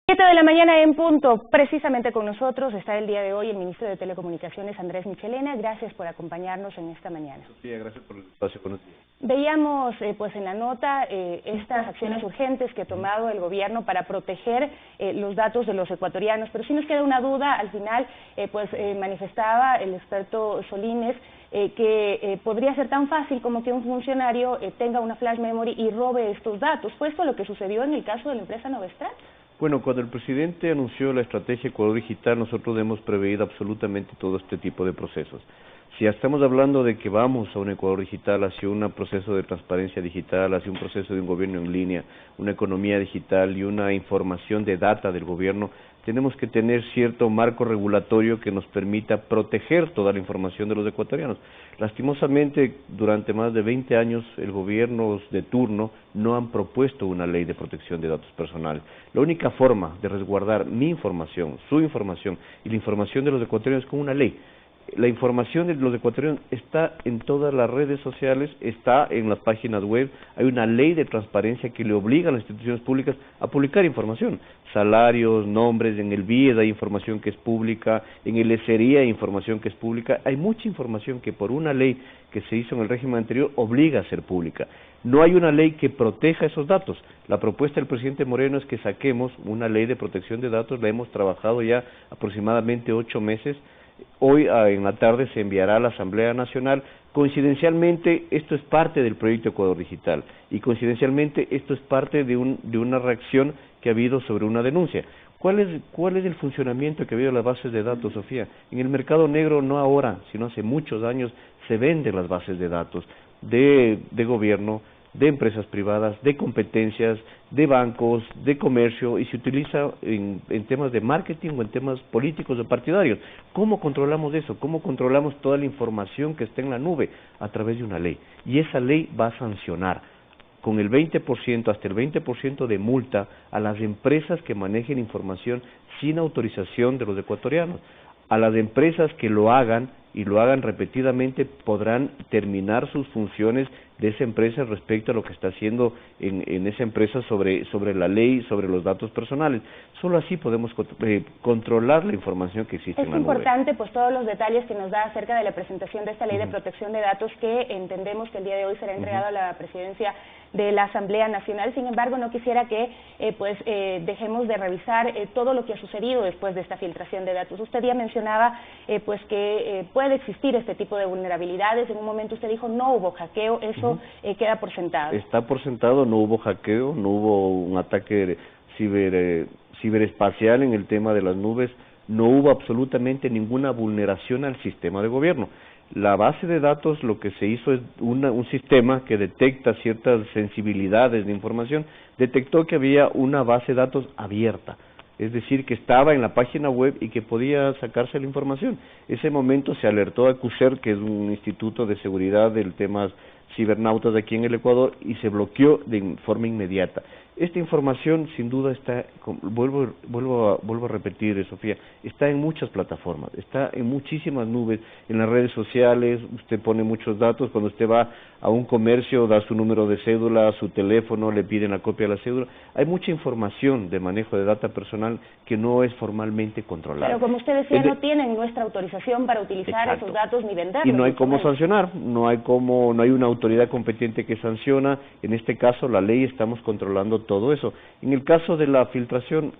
7 de la mañana en punto. Precisamente con nosotros está el día de hoy el ministro de Telecomunicaciones, Andrés Michelena. Gracias por acompañarnos en esta mañana. Sofía, gracias por el espacio. Buenos días. Veíamos pues en la nota estas acciones urgentes que ha tomado el gobierno para proteger los datos de los ecuatorianos, pero sí nos queda una duda. Al final manifestaba el experto Solines que podría ser tan fácil como que un funcionario tenga una flash memory y robe estos datos. ¿Fue esto lo que sucedió en el caso de la empresa Novestrat? Bueno, cuando el presidente anunció la estrategia Ecuador Digital, nosotros hemos preveído absolutamente todo este tipo de procesos. Si ya estamos hablando de que vamos a un Ecuador digital, hacia un proceso de transparencia digital, hacia un proceso de un gobierno en línea, una economía digital y una información de data del gobierno, tenemos que tener cierto marco regulatorio que nos permita proteger toda la información de los ecuatorianos. Lastimosamente, durante más de 20 años, el gobierno de turno no han propuesto una ley de protección de datos personales. La única forma de resguardar mi información, su información y la información de los ecuatorianos es con una ley. La información de los ecuatorianos está en todas las redes sociales, está en las páginas web. Hay una ley de transparencia que le obliga a las instituciones públicas a publicar información. Salarios, nombres, en el BIES hay información que es pública, en el SRI hay información que es pública. Hay mucha información que por una ley que se hizo en el régimen anterior obliga a ser pública. No hay una ley que proteja esos datos. La propuesta del presidente Moreno es que saquemos una ley de protección de datos. La hemos trabajado ya aproximadamente 8 meses. Hoy en la tarde se enviará a la Asamblea Nacional. Coincidencialmente, esto es parte del proyecto Ecuador Digital y coincidencialmente esto es parte de una reacción que ha habido sobre una denuncia. ¿Cuál es el funcionamiento que ha habido en las bases de datos, Sofía? En el mercado negro, no ahora, sino hace muchos años, se venden las bases de datos de gobierno, de empresas privadas, de competencias, de bancos, de comercio, y se utiliza en temas de marketing o en temas políticos o partidarios. ¿Cómo controlamos eso? ¿Cómo controlamos toda la información que está en la nube? A través de una ley. Y esa ley va a sancionar con el 20%, hasta el 20% de multa a las empresas que manejen información sin autorización de los ecuatorianos. A las empresas que lo hagan y lo hagan repetidamente podrán terminar sus funciones de esa empresa respecto a lo que está haciendo en esa empresa sobre la ley, sobre los datos personales. Solo así podemos controlar la información que existe en la nube. Es importante pues todos los detalles que nos da acerca de la presentación de esta ley de protección de datos que entendemos que el día de hoy será entregado a la presidencia de la Asamblea Nacional. Sin embargo, no quisiera que dejemos de revisar todo lo que ha sucedido después de esta filtración de datos. Usted ya mencionaba que puede existir este tipo de vulnerabilidades. En un momento usted dijo no hubo hackeo, eso queda por sentado. Está por sentado, no hubo hackeo, no hubo un ataque ciberespacial en el tema de las nubes, no hubo absolutamente ninguna vulneración al sistema de gobierno. La base de datos, lo que se hizo es un sistema que detecta ciertas sensibilidades de información, detectó que había una base de datos abierta, es decir, que estaba en la página web y que podía sacarse la información. Ese momento se alertó a CUSER, que es un instituto de seguridad del temas cibernautas aquí en el Ecuador, y se bloqueó de forma inmediata. Esta información sin duda está, vuelvo a repetir, Sofía, está en muchas plataformas, está en muchísimas nubes, en las redes sociales. Usted pone muchos datos, cuando usted va a un comercio da su número de cédula, su teléfono, le piden la copia de la cédula. Hay mucha información de manejo de data personal que no es formalmente controlada. Pero como usted decía, no tienen nuestra autorización para utilizar esos datos ni venderlos. Y no hay cómo sancionar, no hay una autoridad competente que sanciona. En este caso, la ley, estamos controlando todo eso. En el caso de la filtración,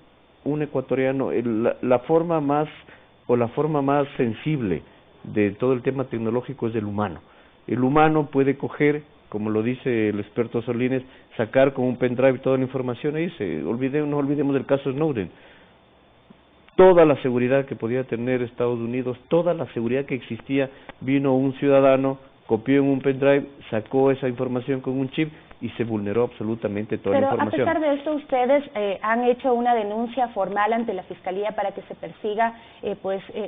un ecuatoriano, la forma más sensible de todo el tema tecnológico es el humano. El humano puede coger, como lo dice el experto Solines, sacar con un pendrive toda la información e irse. No olvidemos del caso Snowden. Toda la seguridad que podía tener Estados Unidos, toda la seguridad que existía, vino un ciudadano, copió en un pendrive, sacó esa información con un chip y se vulneró absolutamente toda la información. Pero a pesar de esto, ustedes han hecho una denuncia formal ante la Fiscalía para que se persiga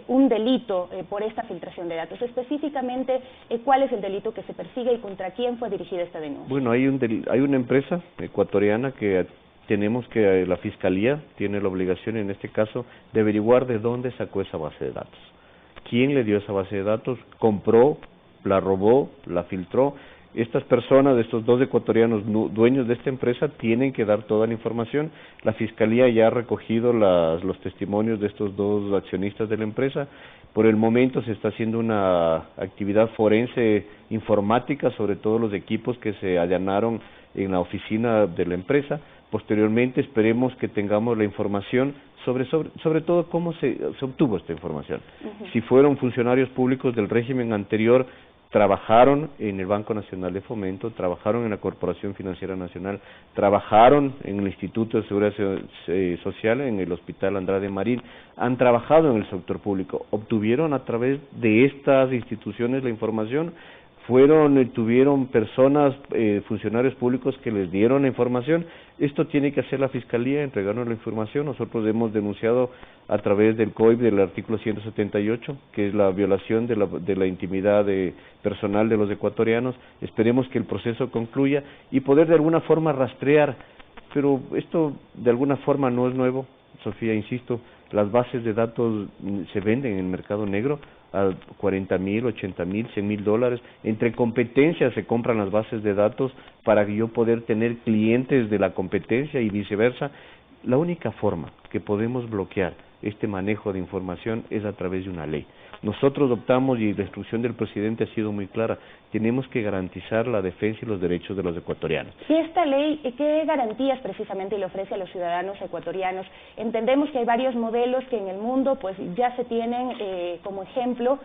un delito por esta filtración de datos. Específicamente, ¿cuál es el delito que se persigue y contra quién fue dirigida esta denuncia? Bueno, hay una empresa ecuatoriana que la Fiscalía tiene la obligación, en este caso, de averiguar de dónde sacó esa base de datos. ¿Quién le dio esa base de datos? ¿Compró? ¿La robó? ¿La filtró? Estas personas, estos dos ecuatorianos dueños de esta empresa, tienen que dar toda la información. La Fiscalía ya ha recogido los testimonios de estos dos accionistas de la empresa. Por el momento se está haciendo una actividad forense informática sobre todos los equipos que se allanaron en la oficina de la empresa. Posteriormente esperemos que tengamos la información sobre todo cómo se obtuvo esta información. Si fueron funcionarios públicos del régimen anterior, trabajaron en el Banco Nacional de Fomento, trabajaron en la Corporación Financiera Nacional, trabajaron en el Instituto de Seguridad Social, en el Hospital Andrade Marín, han trabajado en el sector público, obtuvieron a través de estas instituciones la información, tuvieron personas, funcionarios públicos que les dieron la información. Esto tiene que hacer la Fiscalía, entregarnos la información. Nosotros hemos denunciado a través del COIP del artículo 178, que es la violación de la intimidad personal de los ecuatorianos. Esperemos que el proceso concluya y poder de alguna forma rastrear, pero esto de alguna forma no es nuevo, Sofía, insisto, las bases de datos se venden en el mercado negro a $40,000, $80,000, $100,000. Entre competencias se compran las bases de datos para yo poder tener clientes de la competencia y viceversa. La única forma que podemos bloquear este manejo de información es a través de una ley. Nosotros optamos, y la instrucción del presidente ha sido muy clara, tenemos que garantizar la defensa y los derechos de los ecuatorianos. ¿Y esta ley qué garantías precisamente le ofrece a los ciudadanos ecuatorianos? Entendemos que hay varios modelos que en el mundo pues ya se tienen como ejemplo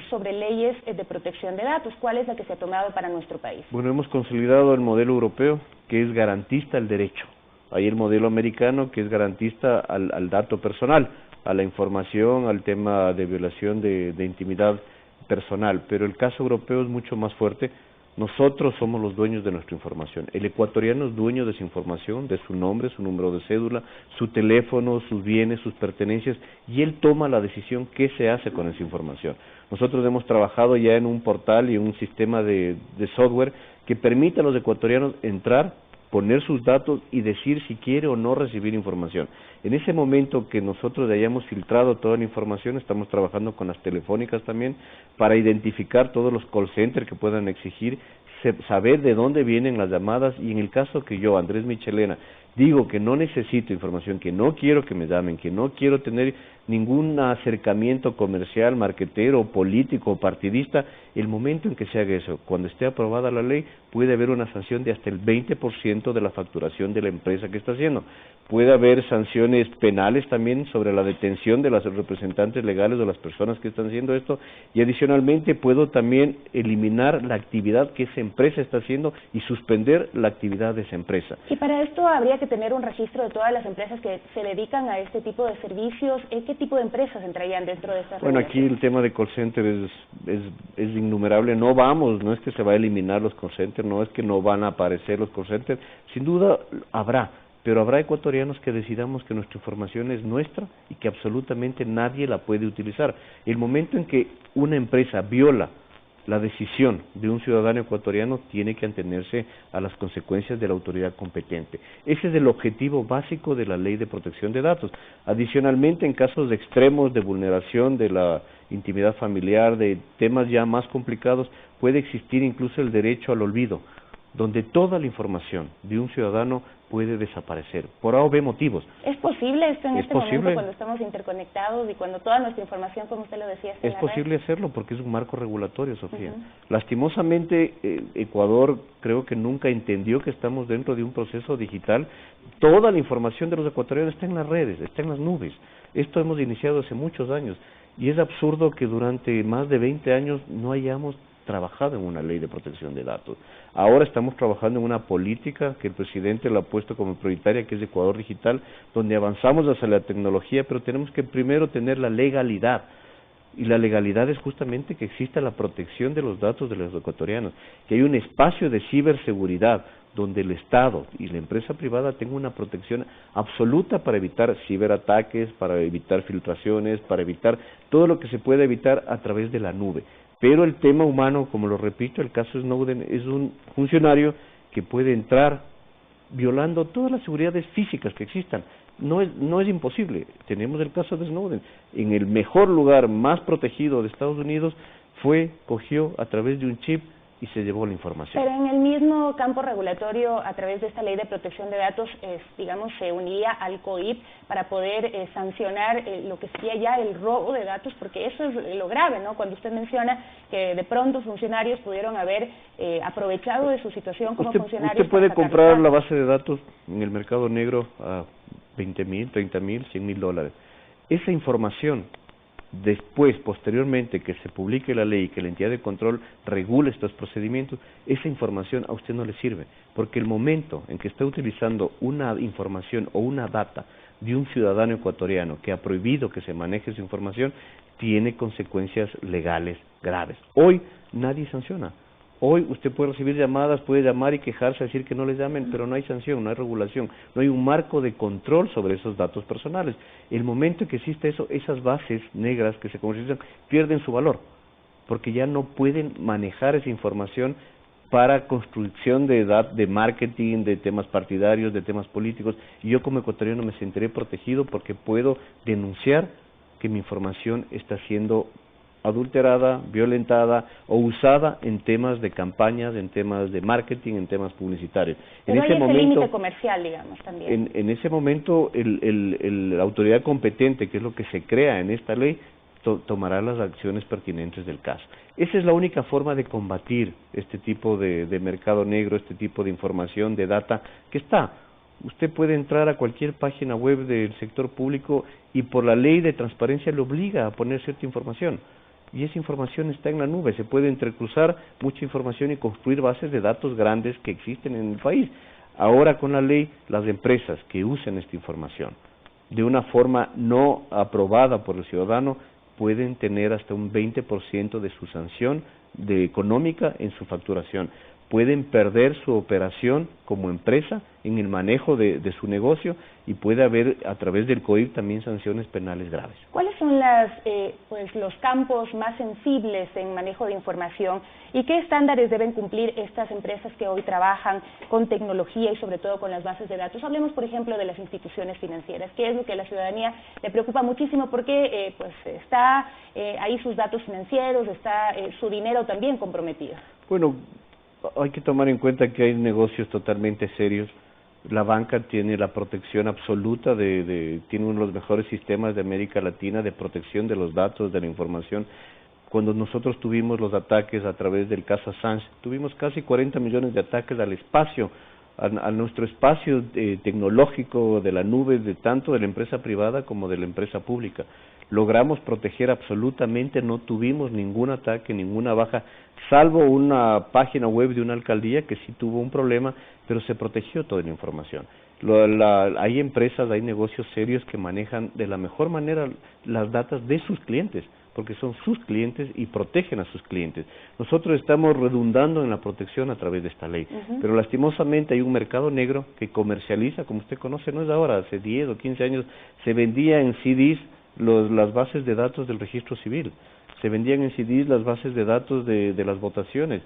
sobre leyes de protección de datos. ¿Cuál es la que se ha tomado para nuestro país? Bueno, hemos consolidado el modelo europeo, que es garantista el derecho. Hay el modelo americano, que es garantista al dato personal, a la información, al tema de violación de intimidad personal, pero el caso europeo es mucho más fuerte. Nosotros somos los dueños de nuestra información. El ecuatoriano es dueño de su información, de su nombre, su número de cédula, su teléfono, sus bienes, sus pertenencias, y él toma la decisión qué se hace con esa información. Nosotros hemos trabajado ya en un portal y un sistema de software que permite a los ecuatorianos entrar, poner sus datos y decir si quiere o no recibir información. En ese momento que nosotros hayamos filtrado toda la información, estamos trabajando con las telefónicas también para identificar todos los call centers que puedan exigir, saber de dónde vienen las llamadas, y en el caso que yo, Andrés Michelena, digo que no necesito información, que no quiero que me llamen, que no quiero tener ningún acercamiento comercial, marquetero, político o partidista, el momento en que se haga eso, cuando esté aprobada la ley, puede haber una sanción de hasta el 20% de la facturación de la empresa que está haciendo. Puede haber sanciones penales también sobre la detención de los representantes legales de las personas que están haciendo esto, y adicionalmente puedo también eliminar la actividad que esa empresa está haciendo y suspender la actividad de esa empresa. Y para esto habría que tener un registro de todas las empresas que se dedican a este tipo de servicios. ¿Qué tipo de empresas entrarían dentro de estas Bueno, aquí el tema de call center es innumerable. No es que se va a eliminar los call centers, no es que no van a aparecer los call centers, sin duda habrá, pero habrá ecuatorianos que decidamos que nuestra información es nuestra y que absolutamente nadie la puede utilizar. El momento en que una empresa viola la decisión de un ciudadano ecuatoriano, tiene que atenerse a las consecuencias de la autoridad competente. Ese es el objetivo básico de la Ley de Protección de Datos. Adicionalmente, en casos de extremos de vulneración de la intimidad familiar, de temas ya más complicados, puede existir incluso el derecho al olvido, donde toda la información de un ciudadano puede desaparecer, por A o B motivos. ¿Es posible esto en este momento cuando estamos interconectados y cuando toda nuestra información, como usted lo decía, está en la red? Es posible hacerlo porque es un marco regulatorio, Sofía. Lastimosamente, Ecuador creo que nunca entendió que estamos dentro de un proceso digital. Toda la información de los ecuatorianos está en las redes, está en las nubes. Esto hemos iniciado hace muchos años y es absurdo que durante más de 20 años no hayamos trabajado en una ley de protección de datos. Ahora estamos trabajando en una política que el presidente la ha puesto como prioritaria, que es Ecuador Digital, donde avanzamos hacia la tecnología, pero tenemos que primero tener la legalidad. Y la legalidad es justamente que exista la protección de los datos de los ecuatorianos, que hay un espacio de ciberseguridad donde el Estado y la empresa privada tengan una protección absoluta para evitar ciberataques, para evitar filtraciones, para evitar todo lo que se pueda evitar a través de la nube. Pero el tema humano, como lo repito, el caso Snowden es un funcionario que puede entrar violando todas las seguridades físicas que existan. No es imposible. Tenemos el caso de Snowden. En el mejor lugar, más protegido de Estados Unidos, cogió a través de un chip y se llevó la información. Pero en el mismo campo regulatorio, a través de esta ley de protección de datos, digamos, se unía al COIP para poder sancionar lo que sería ya el robo de datos, porque eso es lo grave, ¿no? Cuando usted menciona que de pronto funcionarios pudieron haber aprovechado de su situación como funcionarios. Usted puede comprar la base de datos en el mercado negro a $20,000, $30,000, $100,000. Esa información, después, posteriormente, que se publique la ley y que la entidad de control regule estos procedimientos, esa información a usted no le sirve, porque el momento en que está utilizando una información o una data de un ciudadano ecuatoriano que ha prohibido que se maneje su información, tiene consecuencias legales graves. Hoy nadie sanciona. Hoy usted puede recibir llamadas, puede llamar y quejarse, decir que no le llamen, pero no hay sanción, no hay regulación, no hay un marco de control sobre esos datos personales. El momento en que existe eso, esas bases negras que se comercializan pierden su valor, porque ya no pueden manejar esa información para construcción de marketing, de temas partidarios, de temas políticos. Y yo como ecuatoriano me sentiré protegido porque puedo denunciar que mi información está siendo adulterada, violentada o usada en temas de campañas, en temas de marketing, en temas publicitarios. Pero hay ese límite comercial, digamos, también. En ese momento, la autoridad competente, que es lo que se crea en esta ley, tomará las acciones pertinentes del caso. Esa es la única forma de combatir este tipo de mercado negro, este tipo de información, de data, que está. Usted puede entrar a cualquier página web del sector público y por la ley de transparencia le obliga a poner cierta información. Y esa información está en la nube, se puede entrecruzar mucha información y construir bases de datos grandes que existen en el país. Ahora con la ley, las empresas que usen esta información de una forma no aprobada por el ciudadano pueden tener hasta un 20% de su sanción económica en su facturación. Pueden perder su operación como empresa en el manejo de su negocio y puede haber a través del COIP también sanciones penales graves. ¿Cuáles son los campos más sensibles en manejo de información y qué estándares deben cumplir estas empresas que hoy trabajan con tecnología y sobre todo con las bases de datos? Hablemos, por ejemplo, de las instituciones financieras, que es lo que a la ciudadanía le preocupa muchísimo porque está ahí sus datos financieros, está su dinero también comprometido. Bueno, hay que tomar en cuenta que hay negocios totalmente serios. La banca tiene la protección absoluta, tiene uno de los mejores sistemas de América Latina de protección de los datos, de la información. Cuando nosotros tuvimos los ataques a través del caso Assange, tuvimos casi 40 millones de ataques al espacio, a nuestro espacio tecnológico de la nube, tanto de la empresa privada como de la empresa pública. Logramos proteger absolutamente, no tuvimos ningún ataque, ninguna baja, salvo una página web de una alcaldía que sí tuvo un problema, pero se protegió toda la información. Hay empresas, hay negocios serios que manejan de la mejor manera las datas de sus clientes, porque son sus clientes y protegen a sus clientes. Nosotros estamos redundando en la protección a través de esta ley, pero lastimosamente hay un mercado negro que comercializa, como usted conoce, no es ahora, hace 10 o 15 años se vendía en CDs las bases de datos del registro civil, se vendían en CDs las bases de datos de las votaciones,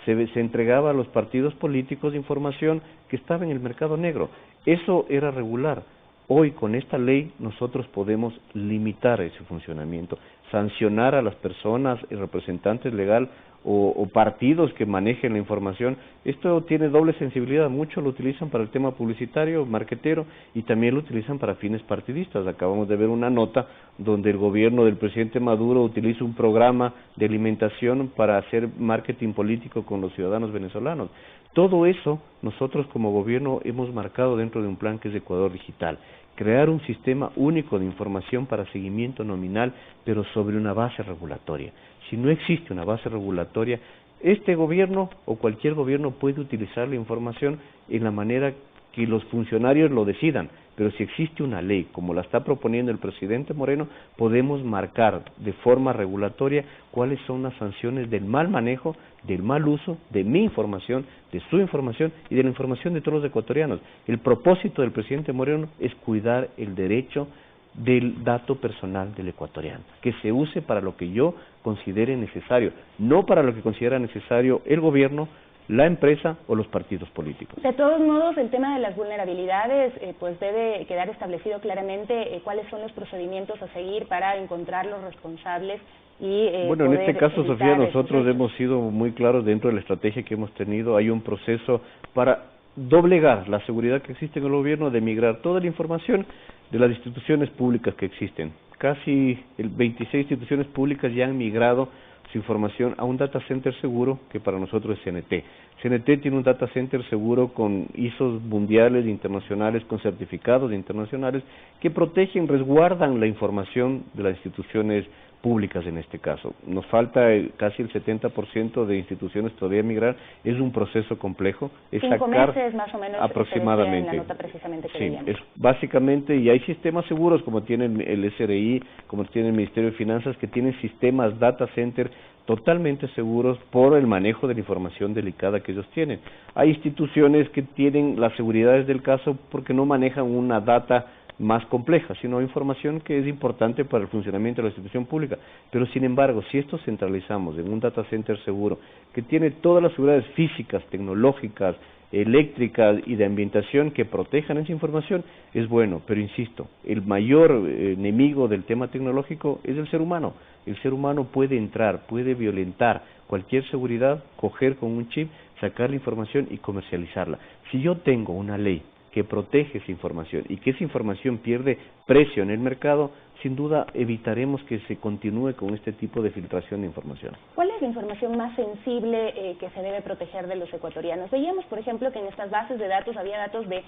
se entregaba a los partidos políticos información que estaba en el mercado negro. Eso era regular. Hoy con esta ley nosotros podemos limitar ese funcionamiento, sancionar a las personas, representantes legal o partidos que manejen la información. Esto tiene doble sensibilidad, muchos lo utilizan para el tema publicitario, marquetero, y también lo utilizan para fines partidistas. Acabamos de ver una nota donde el gobierno del presidente Maduro utiliza un programa de alimentación para hacer marketing político con los ciudadanos venezolanos. Todo eso nosotros como gobierno hemos marcado dentro de un plan que es Ecuador Digital. Crear un sistema único de información para seguimiento nominal, pero sobre una base regulatoria. Si no existe una base regulatoria, este gobierno o cualquier gobierno puede utilizar la información en la manera que los funcionarios lo decidan, pero si existe una ley, como la está proponiendo el presidente Moreno, podemos marcar de forma regulatoria cuáles son las sanciones del mal manejo, del mal uso de mi información, de su información y de la información de todos los ecuatorianos. El propósito del presidente Moreno es cuidar el derecho del dato personal del ecuatoriano, que se use para lo que yo considere necesario, no para lo que considera necesario el gobierno, la empresa o los partidos políticos. De todos modos, el tema de las vulnerabilidades, pues debe quedar establecido claramente cuáles son los procedimientos a seguir para encontrar los responsables y bueno, en este caso, Sofía, nosotros hemos sido muy claros dentro de la estrategia que hemos tenido. Hay un proceso para doblegar la seguridad que existe en el gobierno, de migrar toda la información de las instituciones públicas que existen. Casi 26 instituciones públicas ya han migrado su información a un data center seguro, que para nosotros es CNT. CNT tiene un data center seguro con ISOs mundiales, internacionales, con certificados internacionales que protegen, resguardan la información de las instituciones públicas en este caso. Nos falta casi el 70% de instituciones todavía migrar. Es un proceso complejo. Es 5 meses más o menos aproximadamente. En la nota precisamente que sí, veíamos. es básicamente, y hay sistemas seguros como tiene el SRI, como tiene el Ministerio de Finanzas, que tienen sistemas data center totalmente seguros por el manejo de la información delicada que ellos tienen. Hay instituciones que tienen las seguridades del caso porque no manejan una data más compleja, sino información que es importante para el funcionamiento de la institución pública. Pero sin embargo, si esto centralizamos en un data center seguro, que tiene todas las seguridades físicas, tecnológicas, eléctricas y de ambientación que protejan esa información, es bueno. Pero insisto, el mayor enemigo del tema tecnológico es el ser humano. El ser humano puede entrar, puede violentar cualquier seguridad, coger con un chip, sacar la información y comercializarla. Si yo tengo una ley que protege esa información y que esa información pierde precio en el mercado, sin duda evitaremos que se continúe con este tipo de filtración de información. ¿Cuál es la información más sensible que se debe proteger de los ecuatorianos? Veíamos, por ejemplo, que en estas bases de datos había datos de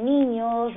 niños,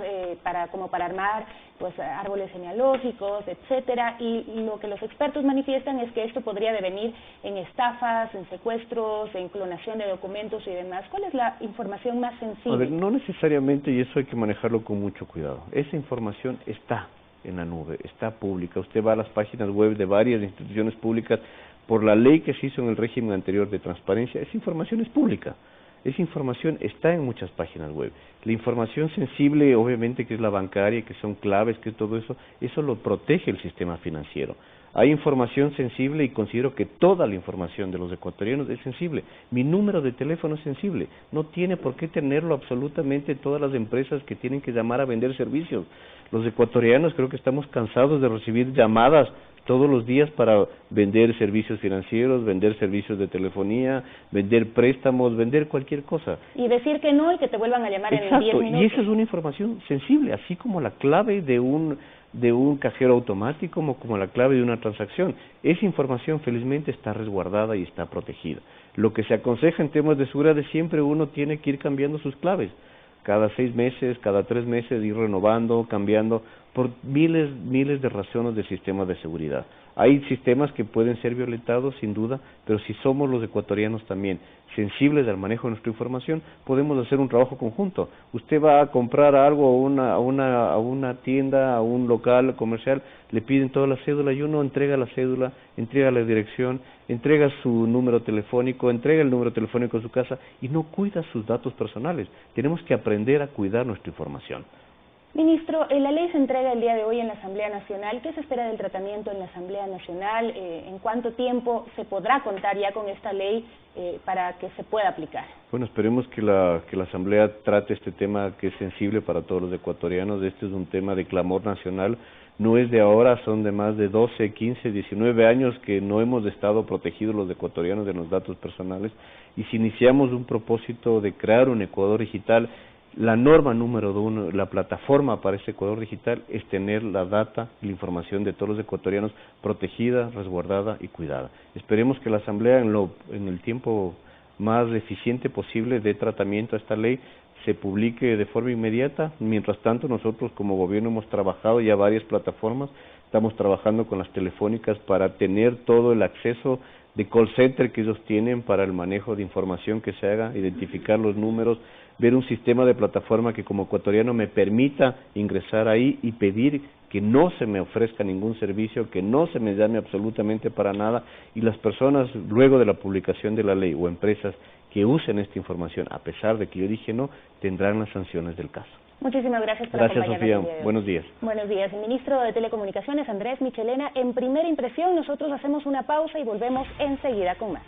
como para armar pues árboles genealógicos, etcétera, y lo que los expertos manifiestan es que esto podría devenir en estafas, en secuestros, en clonación de documentos y demás. ¿Cuál es la información más sensible? A ver, no necesariamente, y eso hay que manejarlo con mucho cuidado. Esa información está en la nube, está pública. Usted va a las páginas web de varias instituciones públicas, por la ley que se hizo en el régimen anterior de transparencia, esa información es pública. Esa información está en muchas páginas web. La información sensible, obviamente, que es la bancaria, que son claves, que todo eso, eso lo protege el sistema financiero. Hay información sensible y considero que toda la información de los ecuatorianos es sensible. Mi número de teléfono es sensible. No tiene por qué tenerlo absolutamente todas las empresas que tienen que llamar a vender servicios. Los ecuatorianos creo que estamos cansados de recibir llamadas todos los días para vender servicios financieros, vender servicios de telefonía, vender préstamos, vender cualquier cosa. Y decir que no y que te vuelvan a llamar Exacto, en 10 minutos. Y esa es una información sensible, así como la clave de un cajero automático, como la clave de una transacción. Esa información felizmente está resguardada y está protegida. Lo que se aconseja en temas de seguridad es siempre uno tiene que ir cambiando sus claves. Cada 6 meses, cada 3 meses, ir renovando, cambiando, por miles de razones de sistemas de seguridad. Hay sistemas que pueden ser violentados, sin duda, pero si somos los ecuatorianos también sensibles al manejo de nuestra información, podemos hacer un trabajo conjunto. Usted va a comprar algo a una tienda, a un local comercial, le piden toda la cédula y uno entrega la cédula, entrega la dirección, entrega su número telefónico, entrega el número telefónico de su casa y no cuida sus datos personales. Tenemos que aprender a cuidar nuestra información. Ministro, la ley se entrega el día de hoy en la Asamblea Nacional. ¿Qué se espera del tratamiento en la Asamblea Nacional? ¿En cuánto tiempo se podrá contar ya con esta ley para que se pueda aplicar? Bueno, esperemos que la Asamblea trate este tema que es sensible para todos los ecuatorianos. Este es un tema de clamor nacional. No es de ahora, son de más de 12, 15, 19 años que no hemos estado protegidos los ecuatorianos de los datos personales. Y si iniciamos un propósito de crear un Ecuador digital, la norma número 1, la plataforma para ese Ecuador digital es tener la data y la información de todos los ecuatorianos protegida, resguardada y cuidada. Esperemos que la Asamblea en el tiempo más eficiente posible dé tratamiento a esta ley, se publique de forma inmediata. Mientras tanto, nosotros como gobierno hemos trabajado ya varias plataformas, estamos trabajando con las telefónicas para tener todo el acceso de call center que ellos tienen para el manejo de información que se haga, identificar los números, ver un sistema de plataforma que como ecuatoriano me permita ingresar ahí y pedir que no se me ofrezca ningún servicio, que no se me llame absolutamente para nada, y las personas luego de la publicación de la ley o empresas que usen esta información, a pesar de que yo dije no, tendrán las sanciones del caso. Muchísimas gracias por acompañarnos. Gracias, Sofía. Buenos días. Buenos días. El ministro de Telecomunicaciones, Andrés Michelena. En Primera Impresión, nosotros hacemos una pausa y volvemos enseguida con más.